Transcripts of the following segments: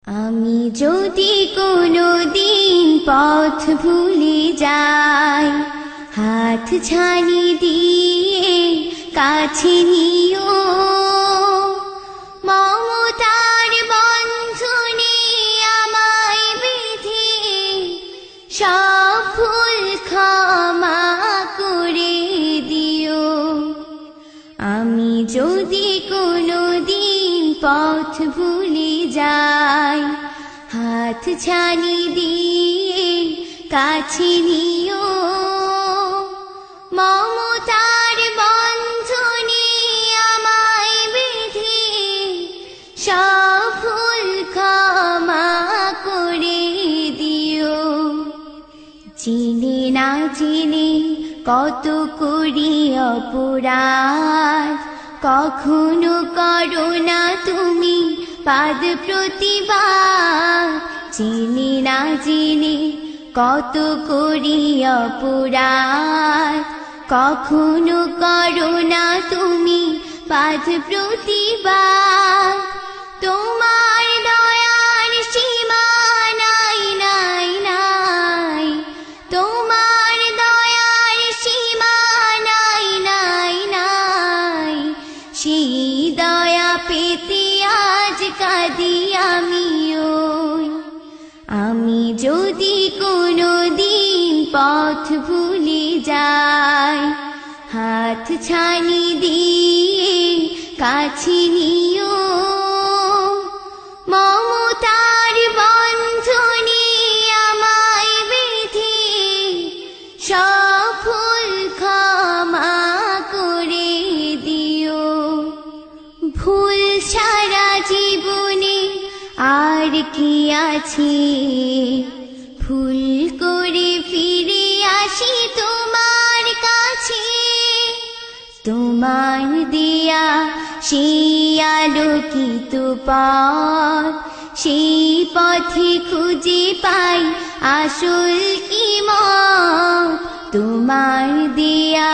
আমি যদি কোনোদিন পথ ভুলে যাই, হাত ছানি দিয়ে কাছে নিও, মমতার বন্ধনে আমায় বেঁধে সব ভুল ক্ষমা করে দিও। আমি যদি কোনোদিন পথ ভুলে যাই, হাত ছানি দিয়ে কাছে নিও, মমতার বন্ধনে আমায় বেঁধে সব ভুল ক্ষমা করে দিও। চিনে না চিনে কত করি অপরাধ, কখনো করো না তুমি পাদ প্রতিবাদ। চিনি না চিনি কত করি অপরাধ, কখনো করো না তুমি পাদ প্রতিবাদ। তোমার দয়ার সীমা নাই নাই নাই, তোমার দয়ার সীমা নাই নাই নাই। সেই দয়া পেতে আজ কাঁদি আমিও। আমি যদি কোনোদিন পথ ভুলে যাই, হাত ছানি দিয়ে কাছে নিও, মমতার বন্ধনে আমায় বেঁধে সব ভুল ক্ষমা করে দিও। ভুল সারা জীবনে আর কি আছে, ভুল করে ফিরে আসি তোমার কাছে। তোমার দেয়া সেই আলোকিত পথ, সেই পথে খুঁজে পাই আসল ঈমান। তোমার দেয়া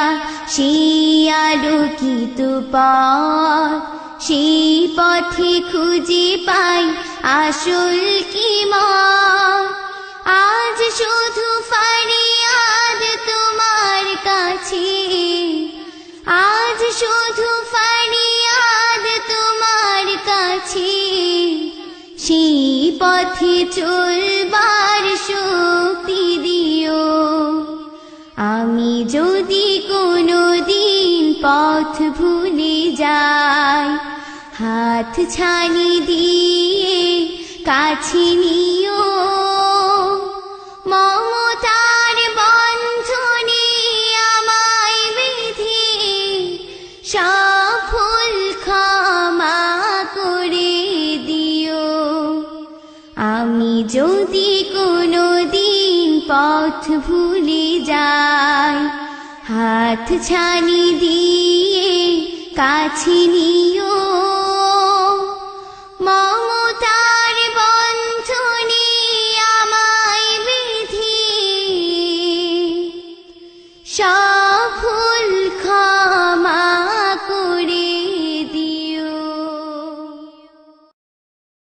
সেই আলোকিত পথ, সেই পথে খুঁজে পাই আসল ঈমান। আজ শুধু ফরিয়াদ তোমার কাছে, আজ শুধু ফরিয়াদ তোমার কাছে। সেই পথে চলবার শক্তি দিও। আমি যদি কোনোদিন পথ ভুলে যাই, হাত ছানি দিয়ে কাছে নিও, মমতার বন্ধনে আমায় বেঁধে সব ভুল ক্ষমা করে দিও। আমি যদি কোনোদিন পথ ভুলে যাই, হাত ছানি দিয়ে কাছে নিও।